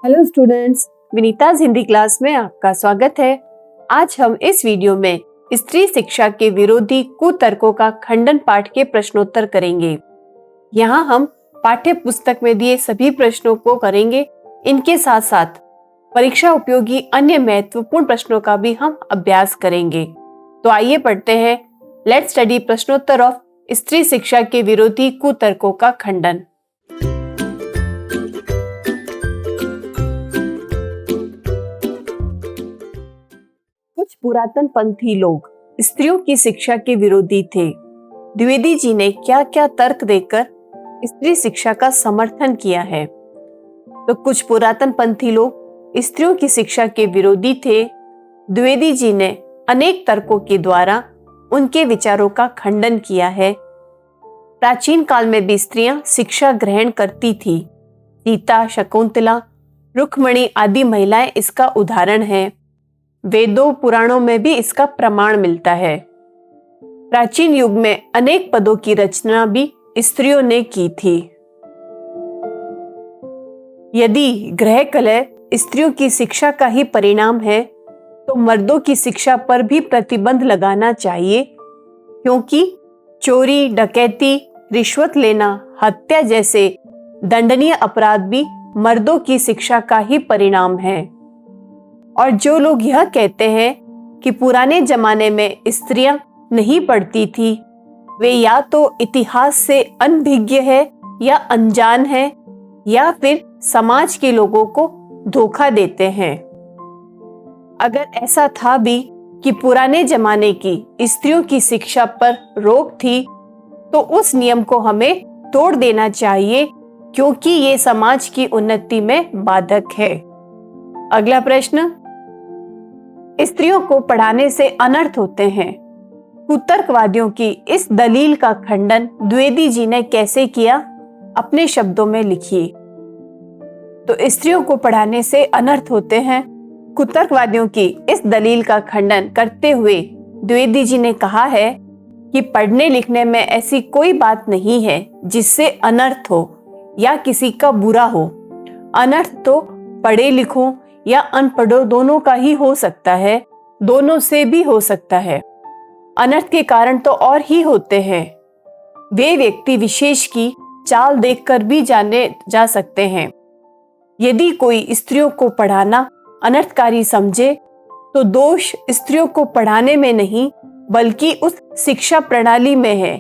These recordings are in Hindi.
Hello students, Vinita's Hindi class में आपका स्वागत है। आज हम इस वीडियो में स्त्री शिक्षा के विरोधी कुतर्कों का खंडन पाठ के प्रश्नोत्तर करेंगे। यहाँ हम पाठ्य पुस्तक में दिए सभी प्रश्नों को करेंगे। इनके साथ साथ परीक्षा उपयोगी अन्य महत्वपूर्ण प्रश्नों का भी हम अभ्यास करेंगे। तो आइए पढ़ते हैं। लेट्स स्टडी प्रश्नोत्तर ऑफ स्त्री शिक्षा के विरोधी कुतर्कों का खंडन। कुछ पुरातन पंथी लोग स्त्रियों की शिक्षा के विरोधी थे। द्विवेदी जी ने क्या क्या तर्क देकर स्त्री शिक्षा का समर्थन किया है? तो कुछ पुरातन पंथी लोग स्त्रियों की शिक्षा के विरोधी थे। द्विवेदी जी ने अनेक तर्कों के द्वारा उनके विचारों का खंडन किया है। प्राचीन काल में भी स्त्रियां शिक्षा ग्रहण करती थी। सीता, शकुंतला, रुक्मिणी आदि महिलाएं इसका उदाहरण हैं। वेदों पुराणों में भी इसका प्रमाण मिलता है। प्राचीन युग में अनेक पदों की रचना भी स्त्रियों ने की थी। यदि गृह कलह स्त्रियों की शिक्षा का ही परिणाम है तो मर्दों की शिक्षा पर भी प्रतिबंध लगाना चाहिए, क्योंकि चोरी, डकैती, रिश्वत लेना, हत्या जैसे दंडनीय अपराध भी मर्दों की शिक्षा का ही परिणाम है। और जो लोग यह कहते हैं कि पुराने जमाने में स्त्रियां नहीं पढ़ती थी, वे या तो इतिहास से अनभिज्ञ है या अनजान है, या फिर समाज के लोगों को धोखा देते हैं। अगर ऐसा था भी कि पुराने जमाने की स्त्रियों की शिक्षा पर रोक थी, तो उस नियम को हमें तोड़ देना चाहिए, क्योंकि ये समाज की उन्नति में बाधक है। अगला प्रश्न, स्त्रियों को पढ़ाने से अनर्थ होते हैं। कुतर्कवादियों की इस दलील का खंडन द्विवेदी जी ने कैसे किया? अपने शब्दों में लिखिए। तो स्त्रियों को पढ़ाने से अनर्थ होते हैं। कुतर्कवादियों की इस दलील का खंडन करते हुए द्विवेदी जी ने कहा है कि पढ़ने लिखने में ऐसी कोई बात नहीं है जिससे अनर्थ हो या किसी का बुरा हो। अनर्थ तो पढ़े लिखों या अनपढ़ों दोनों का ही हो सकता है, दोनों से भी हो सकता है। अनर्थ के कारण तो और ही होते हैं। वे व्यक्ति विशेष की चाल देखकर भी जाने जा सकते हैं। यदि कोई स्त्रियों को पढ़ाना अनर्थकारी समझे तो दोष स्त्रियों को पढ़ाने में नहीं बल्कि उस शिक्षा प्रणाली में है।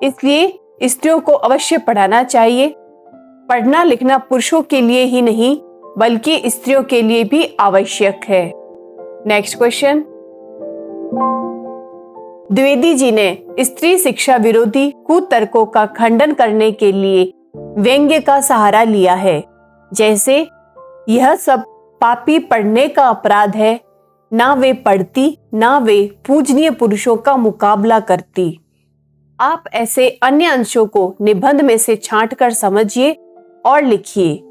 इसलिए स्त्रियों को अवश्य पढ़ाना चाहिए। पढ़ना लिखना पुरुषों के लिए ही नहीं बल्कि स्त्रियों के लिए भी आवश्यक है। नेक्स्ट क्वेश्चन, द्विवेदी जी ने स्त्री शिक्षा विरोधी कुतर्कों का खंडन करने के लिए व्यंग्य का सहारा लिया है। जैसे, यह सब पापी पढ़ने का अपराध है, ना वे पढ़ती ना वे पूजनीय पुरुषों का मुकाबला करती। आप ऐसे अन्य अंशों को निबंध में से छांट कर समझिए और लिखिए।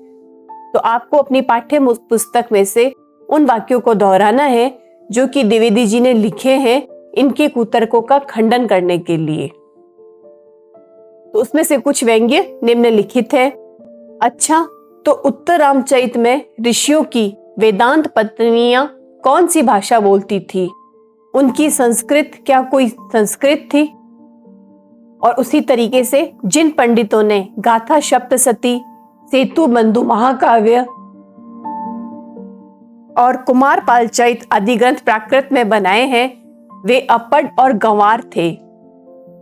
तो आपको अपनी पाठ्य पुस्तक में से उन वाक्यों को दोहराना है जो कि द्विवेदी जी ने लिखे हैं इनके कुतर्कों का खंडन करने के लिए। तो उसमें से कुछ व्यंग्य निम्नलिखित है। अच्छा, तो उत्तर रामचरित में ऋषियों की वेदांत पत्नियां कौन सी भाषा बोलती थी? उनकी संस्कृत क्या कोई संस्कृत थी? और उसी तरीके से जिन पंडितों ने गाथा सप्तशती, सेतु बंधु महाकाव्य और कुमार पालचरित आदि ग्रंथ प्राकृत में बनाए हैं, वे अपढ़ और गंवार थे।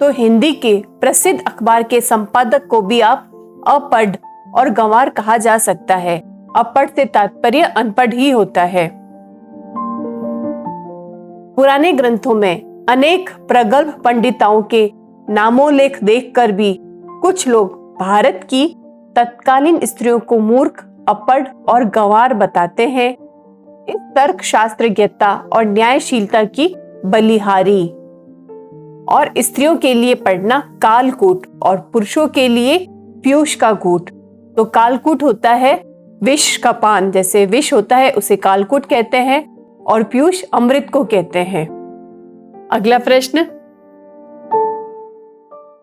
तो हिंदी के प्रसिद्ध अखबार के संपादक को भी आप अपढ़ और गंवार कहा जा सकता है। अपढ़ से तात्पर्य अनपढ़ ही होता है। पुराने ग्रंथों में अनेक प्रगल्भ पंडिताओं के नामोल्लेख देखकर भी कुछ लोग भारत की तत्कालीन स्त्रियों को मूर्ख, अपढ़ और गंवार बताते हैं। इस तर्क शास्त्रज्ञता और न्यायशीलता की बलिहारी। और स्त्रियों के लिए पढ़ना कालकूट और पुरुषों के लिए पीयूष का घूट। तो कालकूट होता है विष का पान, जैसे विष होता है उसे कालकूट कहते हैं, और पीयूष अमृत को कहते हैं। अगला प्रश्न,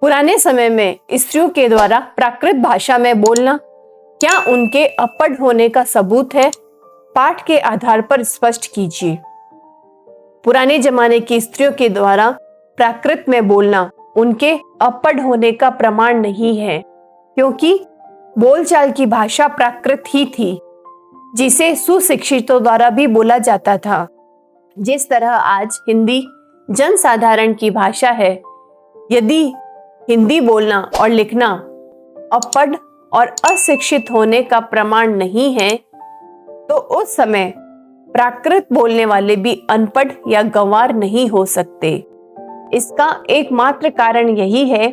पुराने समय में स्त्रियों के द्वारा प्राकृत भाषा में बोलना क्या उनके अपढ़ होने का सबूत है? पाठ के आधार पर स्पष्ट कीजिए। पुराने जमाने की स्त्रियों के द्वारा प्राकृत में बोलना उनके अपढ़ होने का प्रमाण नहीं है, क्योंकि बोलचाल की भाषा प्राकृत ही थी, जिसे सुशिक्षितों द्वारा भी बोला जाता था। जिस तरह आज हिंदी जनसाधारण की भाषा है, यदि हिंदी बोलना और लिखना अपढ़ और अशिक्षित होने का प्रमाण नहीं है, तो उस समय प्राकृत बोलने वाले भी अनपढ़ या गंवार नहीं हो सकते। इसका एकमात्र कारण यही है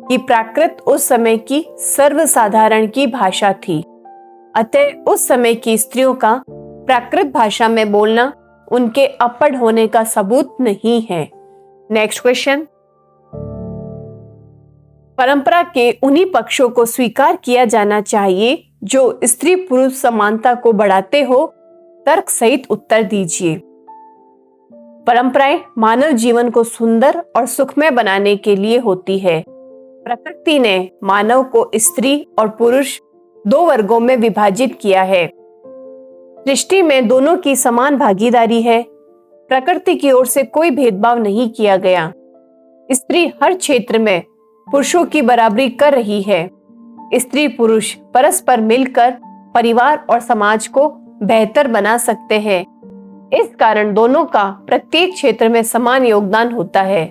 कि प्राकृत उस समय की सर्वसाधारण की भाषा थी। अतः उस समय की स्त्रियों का प्राकृत भाषा में बोलना उनके अपढ़ होने का सबूत नहीं है। Next question. परंपरा के उन्हीं पक्षों को स्वीकार किया जाना चाहिए जो स्त्री पुरुष समानता को बढ़ाते हो। तर्क सहित उत्तर दीजिए। परंपराएं मानव जीवन को सुंदर और सुखमय बनाने के लिए होती है। प्रकृति ने मानव को स्त्री और पुरुष दो वर्गों में विभाजित किया है। सृष्टि में दोनों की समान भागीदारी है। प्रकृति की ओर से कोई भेदभाव नहीं किया गया। स्त्री हर क्षेत्र में पुरुषों की बराबरी कर रही है। स्त्री पुरुष परस्पर मिलकर परिवार और समाज को बेहतर बना सकते हैं। इस कारण दोनों का प्रत्येक क्षेत्र में समान योगदान होता है।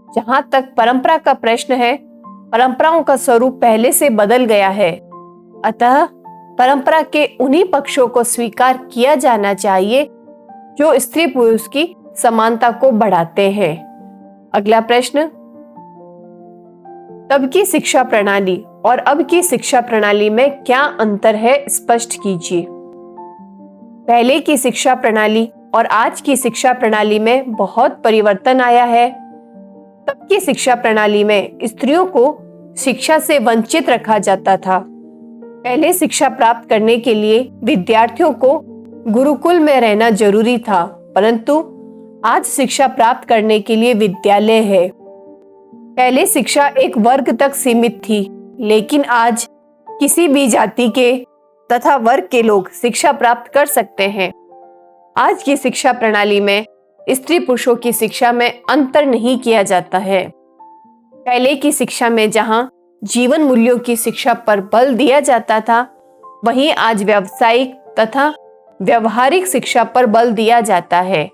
जहां तक परंपरा का प्रश्न है, परंपराओं का स्वरूप पहले से बदल गया है। अतः परंपरा के उन्हीं पक्षों को स्वीकार किया जाना चाहिए जो स्त्री पुरुष की समानता को बढ़ाते हैं। अगला प्रश्न। तब की शिक्षा प्रणाली और अब की शिक्षा प्रणाली में क्या अंतर है, स्पष्ट कीजिए। पहले की शिक्षा प्रणाली और आज की शिक्षा प्रणाली में बहुत परिवर्तन आया है। तब की शिक्षा प्रणाली में स्त्रियों को शिक्षा से वंचित रखा जाता था। पहले शिक्षा प्राप्त करने के लिए विद्यार्थियों को गुरुकुल में रहना जरूरी था, परंतु आज शिक्षा प्राप्त करने के लिए विद्यालय है। पहले शिक्षा एक वर्ग तक सीमित थी, लेकिन आज किसी भी जाति के तथा वर्ग के लोग शिक्षा प्राप्त कर सकते हैं। आज की शिक्षा प्रणाली में स्त्री पुरुषों की शिक्षा में अंतर नहीं किया जाता है। पहले की शिक्षा में जहां जीवन मूल्यों की शिक्षा पर बल दिया जाता था, वहीं आज व्यावसायिक तथा व्यवहारिक शिक्षा पर बल दिया जाता है।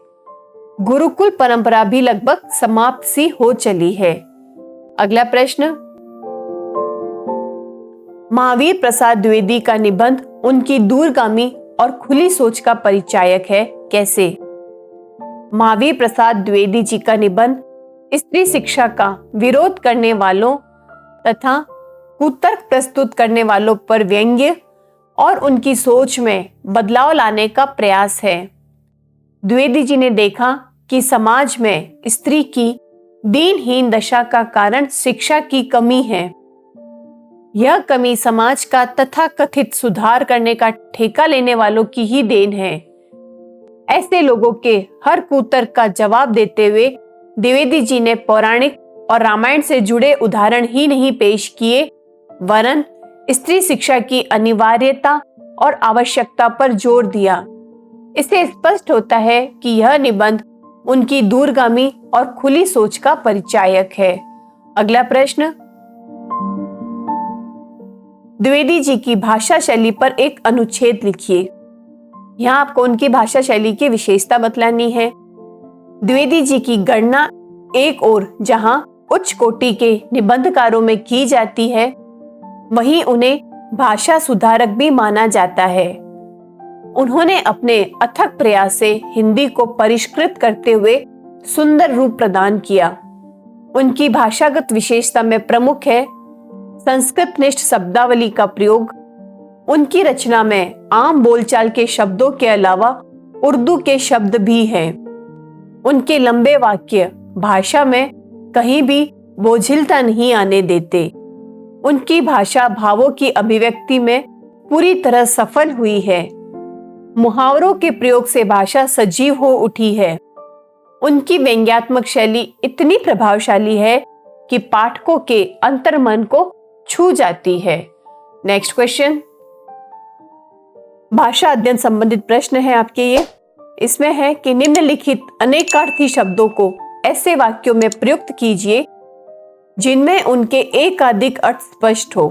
गुरुकुल परंपरा भी लगभग समाप्त सी हो चली है। अगला प्रश्न। महावीर प्रसाद द्विवेदी का निबंध उनकी दूरगामी और खुली सोच का परिचायक है, कैसे? महावीर प्रसाद द्विवेदी जी का निबंध स्त्री शिक्षा का विरोध करने वालों तथा कुतर्क प्रस्तुत करने वालों पर व्यंग्य और उनकी सोच में बदलाव लाने का प्रयास है। द्विवेदी जी ने देखा कि समाज में स्त्री की दीनहीन दशा का कारण शिक्षा की कमी है। यह कमी समाज का तथाकथित सुधार करने का ठेका लेने वालों की ही देन है। ऐसे लोगों के हर कुतर्क का जवाब देते हुए द्विवेदी जी ने पौराणिक और रामायण से जुड़े उदाहरण ही नहीं पेश किए, वरन स्त्री शिक्षा की अनिवार्यता और आवश्यकता पर जोर दिया। इससे स्पष्ट होता है कि यह निबंध उनकी दूरगामी और खुली सोच का परिचायक है। अगला प्रश्न। द्विवेदी जी की भाषा शैली पर एक अनुच्छेद लिखिए। यहाँ आपको उनकी भाषा शैली की विशेषता बतलानी है। द्विवेदी जी की गणना एक ओर जहां उच्च कोटि के निबंधकारों में की जाती है, वहीं उन्हें भाषा सुधारक भी माना जाता है। उन्होंने अपने अथक प्रयास से हिंदी को परिष्कृत करते हुए सुंदर रूप प्रदान किया। उनकी भाषागत विशेषता में प्रमुख है संस्कृतनिष्ठ शब्दावली का प्रयोग। उनकी रचना में आम बोलचाल के शब्दों के अलावा उर्दू के शब्द भी हैं। उनके लंबे वाक्य भाषा में कहीं भी बोझिलता नहीं आने देते। उनकी भाषा भावों की अभिव्यक्ति में पूरी तरह सफल हुई है। मुहावरों के प्रयोग से भाषा सजीव हो उठी है। उनकी व्यंग्यात्मक शैली इतनी प्रभावशाली है कि पाठकों के अंतर्मन को छू जाती है। नेक्स्ट क्वेश्चन, भाषा अध्ययन संबंधित प्रश्न है आपके ये। इसमें है कि निम्नलिखित अनेकार्थी शब्दों को ऐसे वाक्यों में प्रयुक्त कीजिए जिनमें उनके एकाधिक अर्थ स्पष्ट हो।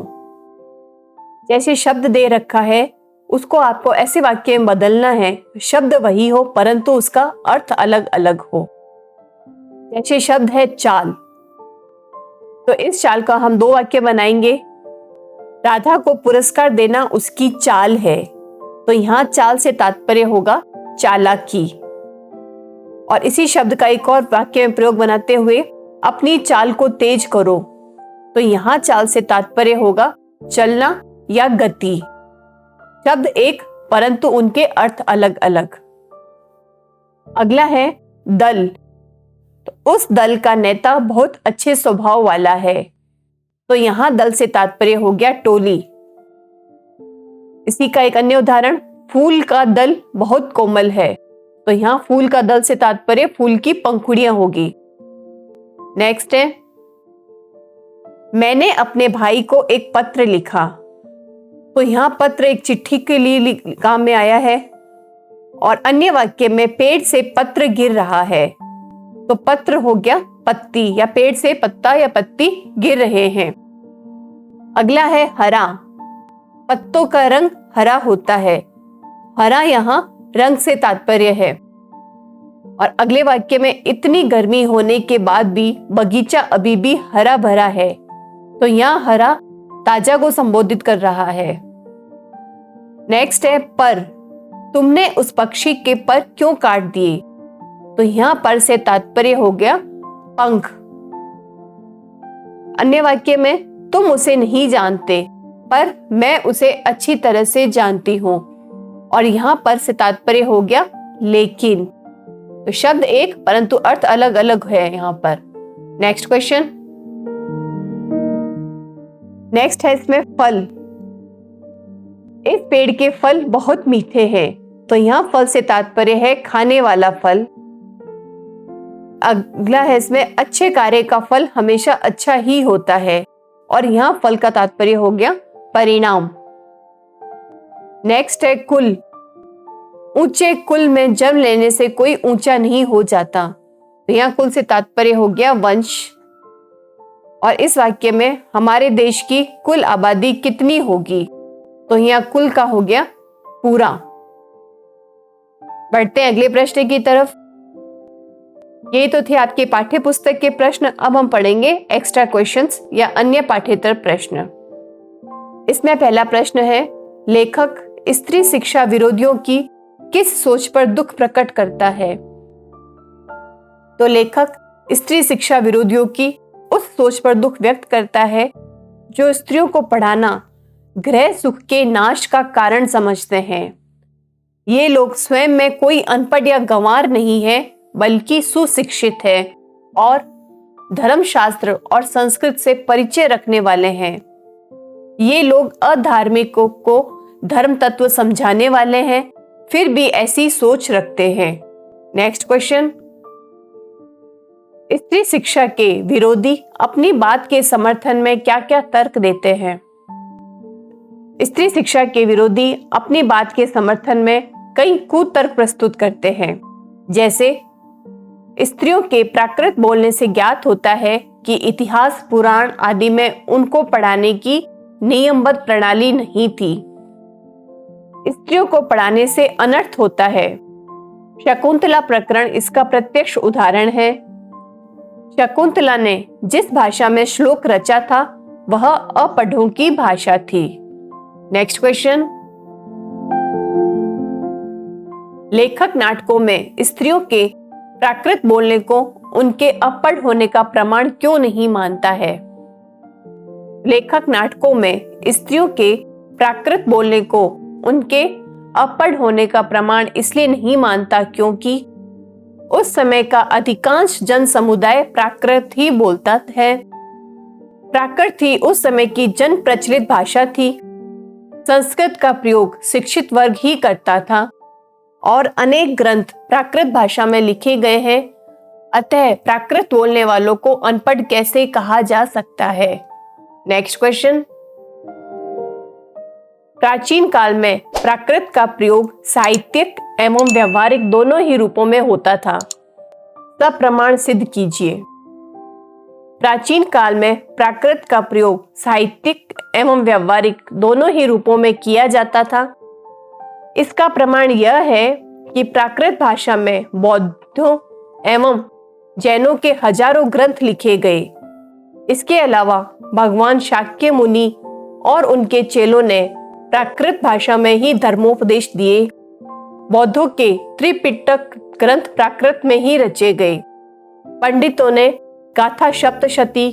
जैसे शब्द दे रखा है उसको आपको ऐसे वाक्य में बदलना है, शब्द वही हो परंतु उसका अर्थ अलग अलग हो। जैसे शब्द है चाल, तो इस चाल का हम 2 वाक्य बनाएंगे। राधा को पुरस्कार देना उसकी चाल है, तो यहां चाल से तात्पर्य होगा चालाकी। और इसी शब्द का एक और वाक्य में प्रयोग बनाते हुए, अपनी चाल को तेज करो, तो यहां चाल से तात्पर्य होगा चलना या गति। शब्द एक परंतु उनके अर्थ अलग अलग। अगला है दल, तो उस दल का नेता बहुत अच्छे स्वभाव वाला है, तो यहां दल से तात्पर्य हो गया टोली। इसी का एक अन्य उदाहरण, फूल का दल बहुत कोमल है, तो यहां फूल का दल से तात्पर्य फूल की पंखुड़ियां होगी। नेक्स्ट है, मैंने अपने भाई को एक पत्र लिखा, तो यहां पत्र एक चिट्ठी के लिए काम में आया है। और अन्य वाक्य में पेड़ से पत्र गिर रहा है, तो पत्र हो गया पत्ती, या पेड़ से पत्ता या पत्ती गिर रहे हैं। अगला है हरा, पत्तों का रंग हरा होता है, हरा यहां रंग से तात्पर्य है। और अगले वाक्य में इतनी गर्मी होने के बाद भी बगीचा अभी भी हरा भरा है, तो यहां हरा ताजा को संबोधित कर रहा है। नेक्स्ट है पर, तुमने उस पक्षी के पर क्यों काट दिए, तो यहां पर से तात्पर्य हो गया पंख। अन्य वाक्य में तुम उसे नहीं जानते पर मैं उसे अच्छी तरह से जानती हूं, और यहां पर से तात्पर्य हो गया लेकिन। तो शब्द एक परंतु अर्थ अलग अलग है यहां पर। नेक्स्ट क्वेश्चन, नेक्स्ट है इसमें फल, इस पेड़ के फल बहुत मीठे हैं, तो यहां फल से तात्पर्य है खाने वाला फल। अगला है इसमें अच्छे कार्य का फल हमेशा अच्छा ही होता है, और यहां फल का तात्पर्य हो गया परिणाम। नेक्स्ट है कुल, ऊंचे कुल में जन्म लेने से कोई ऊंचा नहीं हो जाता, तो यहां कुल से तात्पर्य हो गया वंश। और इस वाक्य में हमारे देश की कुल आबादी कितनी होगी, तो यहां कुल का हो गया पूरा। बढ़ते हैं अगले प्रश्न की तरफ। ये तो थे आपके पाठ्य पुस्तक के प्रश्न। अब हम पढ़ेंगे एक्स्ट्रा क्वेश्चंस या अन्य पाठ्येतर प्रश्न। इसमें पहला प्रश्न है, लेखक स्त्री शिक्षा विरोधियों की किस सोच पर दुख प्रकट करता है। तो लेखक स्त्री शिक्षा विरोधियों की उस सोच पर दुख व्यक्त करता है जो स्त्रियों को पढ़ाना गृह सुख के नाश का कारण समझते हैं। ये लोग स्वयं में कोई अनपढ़ या गंवार नहीं है, बल्कि सुशिक्षित है और धर्मशास्त्र और संस्कृत से परिचय रखने वाले हैं। ये लोग अधार्मिकों को धर्म तत्व समझाने वाले हैं, फिर भी ऐसी सोच रखते हैं। नेक्स्ट क्वेश्चन, स्त्री शिक्षा के विरोधी अपनी बात के समर्थन में क्या क्या तर्क देते हैं। स्त्री शिक्षा के विरोधी अपनी बात के समर्थन में कई कुतर्क प्रस्तुत करते हैं। जैसे स्त्रियों के प्राकृत बोलने से ज्ञात होता है कि इतिहास पुराण आदि में उनको पढ़ाने की नियमबद्ध प्रणाली नहीं थी। स्त्रियों को पढ़ाने से अनर्थ होता है। शकुंतला प्रकरण इसका प्रत्यक्ष उदाहरण है। शकुंतला ने जिस भाषा में श्लोक रचा था वह अपढ़ों की भाषा थी। नेक्स्ट क्वेश्चन, लेखक नाटकों में स्त्रियों के प्राकृत बोलने को उनके अपढ़ होने का प्रमाण क्यों नहीं मानता है। लेखक नाटकों में स्त्रियों के प्राकृत बोलने को उनके अपढ़ होने का प्रमाण इसलिए नहीं मानता क्योंकि उस समय का अधिकांश जन समुदाय प्राकृत ही बोलता है। प्राकृत ही उस समय की जन प्रचलित भाषा थी। संस्कृत का प्रयोग शिक्षित वर्ग ही करता था और अनेक ग्रंथ प्राकृत भाषा में लिखे गए हैं। अतः प्राकृत बोलने वालों को अनपढ़ कैसे कहा जा सकता है। नेक्स्ट क्वेश्चन, प्राचीन काल में प्राकृत का प्रयोग साहित्यिक एवं व्यवहारिक दोनों ही रूपों में होता था। सब प्रमाण सिद्ध कीजिए। प्राचीन काल में प्राकृत का प्रयोग साहित्यिक एवं व्यवहारिक दोनों ही रूपों में किया जाता था। इसका प्रमाण यह है कि प्राकृत भाषा में बौद्धों एवं जैनों के हजारों ग्रंथ लिखे गए। इसके अलावा भगवान शाक्य मुनि और उनके चेलों ने प्राकृत भाषा में ही धर्मोपदेश दिए। बौद्धों के त्रिपिटक ग्रंथ प्राकृत में ही रचे गए। पंडितों ने गाथा सप्तशती,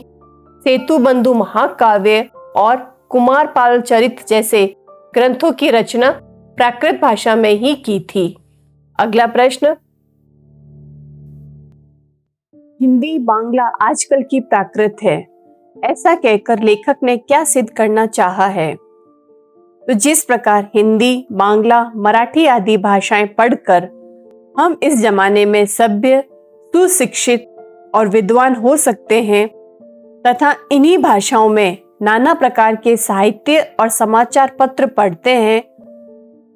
सेतुबंधु महाकाव्य और कुमारपाल चरित जैसे ग्रंथों की रचना प्राकृत भाषा में ही की थी। अगला प्रश्न, हिंदी बांग्ला आजकल की प्राकृत है, ऐसा कहकर लेखक ने क्या सिद्ध करना चाहा है? तो जिस प्रकार हिंदी, बांग्ला, मराठी आदि भाषाएं पढ़कर हम इस जमाने में सभ्य, सुशिक्षित और विद्वान हो सकते हैं तथा इन्हीं भाषाओं में नाना प्रकार के साहित्य और समाचार पत्र पढ़ते हैं,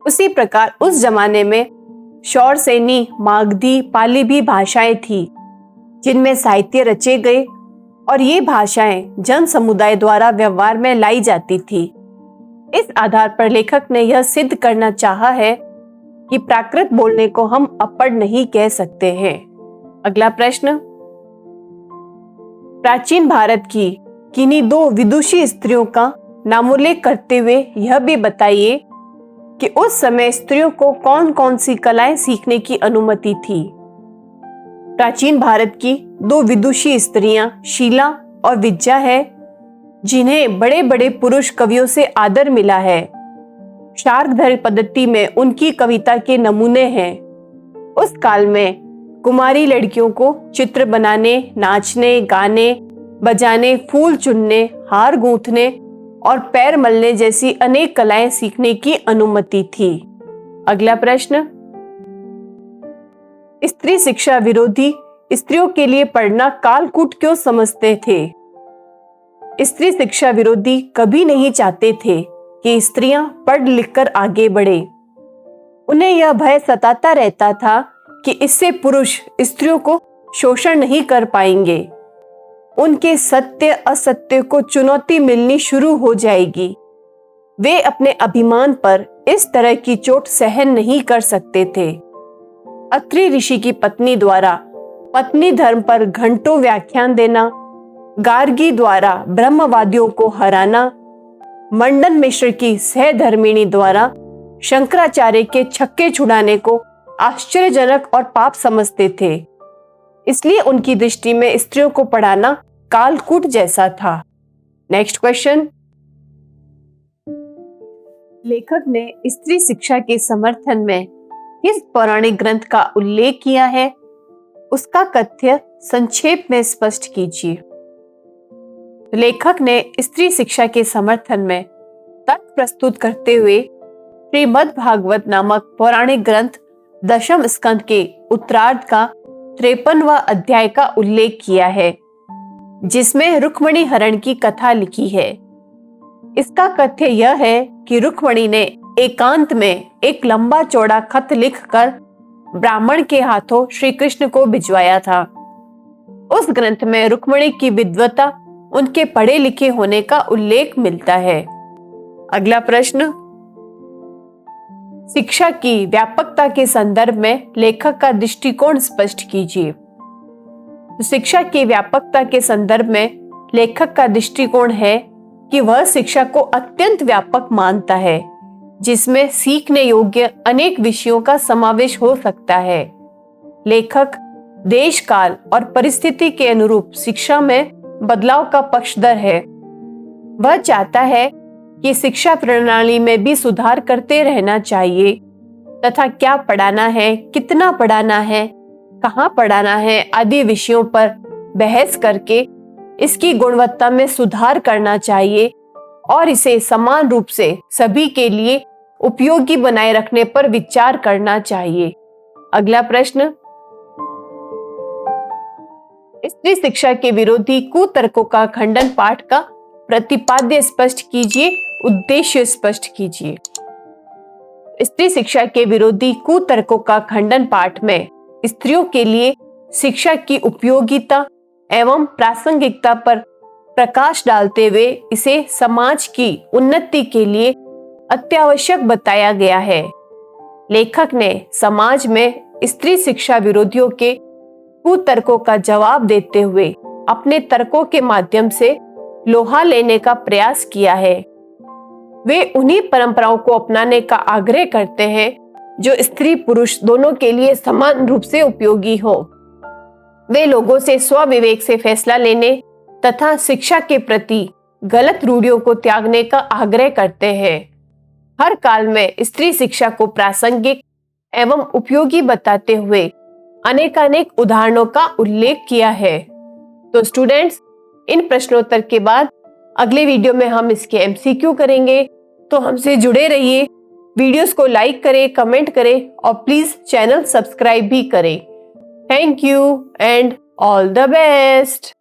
उसी प्रकार उस जमाने में शौरसेनी, मागधी, पाली भी भाषाएं थी जिनमें साहित्य रचे गए और ये भाषाएं जन समुदाय द्वारा व्यवहार में लाई जाती थी। इस आधार पर लेखक ने यह सिद्ध करना चाहा है कि प्राकृत बोलने को हम अपढ़ नहीं कह सकते हैं। अगला प्रश्न, प्राचीन भारत की किन्हीं दो विदुषी स्त्रियों का नामोल्लेख करते हुए यह भी बताइए कि उस समय स्त्रियों को कौन कौन सी कलाएं सीखने की अनुमति थी। प्राचीन भारत की दो विदुषी स्त्रियां शीला और विद्या है, जिन्हें बड़े बड़े पुरुष कवियों से आदर मिला है। शार्ंगधर पद्धति में उनकी कविता के नमूने हैं। उस काल में कुमारी लड़कियों को चित्र बनाने, नाचने, गाने, बजाने, फूल चुनने, हार गूंथने और पैर मलने जैसी अनेक कलाएं सीखने की अनुमति थी। अगला प्रश्न, स्त्री शिक्षा विरोधी स्त्रियों के लिए पढ़ना कालकूट क्यों समझते थे? स्त्री शिक्षा विरोधी कभी नहीं चाहते थे कि स्त्रियां पढ़ लिखकर आगे बढ़े। उन्हें यह भय सताता रहता था कि इससे पुरुष स्त्रियों को शोषण नहीं कर पाएंगे। उनके सत्य असत्य को चुनौती मिलनी शुरू हो जाएगी। वे अपने अभिमान पर इस तरह की चोट सहन नहीं कर सकते थे। अत्रि ऋषि की पत्नी द्वारा पत्नी धर्म पर घंटों व्याख्यान देना, गार्गी द्वारा ब्रह्मवादियों को हराना, मंडन मिश्र की सहधर्मिणी द्वारा शंकराचार्य के छक्के छुड़ाने को आश्चर्यजनक और पाप समझते थे। इसलिए उनकी दृष्टि में स्त्रियों को पढ़ाना कालकूट जैसा था। नेक्स्ट क्वेश्चन, लेखक ने स्त्री शिक्षा के समर्थन में किस पौराणिक ग्रंथ का उल्लेख किया है? उसका कथ्य संक्षेप में स्पष्ट कीजिए। लेखक ने स्त्री शिक्षा के समर्थन में तर्क प्रस्तुत करते हुए श्रीमद् भागवत नामक पौराणिक ग्रंथ दशम स्कंद के उत्तरार्ध का 53वां अध्याय का उल्लेख किया है, जिसमें रुक्मिणी हरण की कथा लिखी है। इसका कथ्य यह है कि रुक्मिणी ने एकांत में एक लंबा चौड़ा खत लिखकर ब्राह्मण के हाथों श्री कृष्ण को भिजवाया था। उस ग्रंथ में रुक्मिणी की विद्वता, उनके पढ़े लिखे होने का उल्लेख मिलता है। अगला प्रश्न, शिक्षा की व्यापकता के संदर्भ में लेखक का दृष्टिकोण स्पष्ट कीजिए। शिक्षा की व्यापकता के संदर्भ में लेखक का दृष्टिकोण है कि वह शिक्षा को अत्यंत व्यापक मानता है, जिसमें सीखने योग्य अनेक विषयों का समावेश हो सकता है। लेखक देश काल और परिस्थिति के अनुरूप शिक्षा में बदलाव का पक्षधर है। वह चाहता है कि शिक्षा प्रणाली में भी सुधार करते रहना चाहिए तथा क्या पढ़ाना है, कितना पढ़ाना है, कहाँ पढ़ाना है आदि विषयों पर बहस करके इसकी गुणवत्ता में सुधार करना चाहिए और इसे समान रूप से सभी के लिए उपयोगी बनाए रखने पर विचार करना चाहिए। अगला प्रश्न, स्त्री शिक्षा के विरोधी कुतर्कों का खंडन पाठ का प्रतिपाद्य स्पष्ट कीजिए उद्देश्य स्पष्ट कीजिए। स्त्री शिक्षा के विरोधी कुतर्कों का खंडन पाठ में स्त्रियों के लिए शिक्षा की उपयोगिता एवं प्रासंगिकता पर प्रकाश डालते हुए इसे समाज की उन्नति के लिए अत्यावश्यक बताया गया है। लेखक ने समाज में स्त्री शिक्षा विरोधियों के कुतर्कों का जवाब देते हुए अपने तर्कों के माध्यम से लोहा लेने का प्रयास किया है। वे उन्हीं परंपराओं को अपनाने का आग्रह करते हैं जो स्त्री पुरुष दोनों के लिए समान रूप से उपयोगी हो। वे लोगों से स्वविवेक से फैसला लेने तथा शिक्षा के प्रति गलत रूढ़ियों को त्यागने का आग्रह करते हैं। हर काल में स्त्री शिक्षा को प्रासंगिक एवं उपयोगी बताते हुए अनेकानेक उदाहरणों का उल्लेख किया है। तो स्टूडेंट्स, इन प्रश्नोत्तर के बाद अगले वीडियो में हम इसके एमसीक्यू करेंगे, तो हमसे जुड़े रहिए। वीडियोस को लाइक करें, कमेंट करें और प्लीज चैनल सब्सक्राइब भी करें। Thank you and all the best.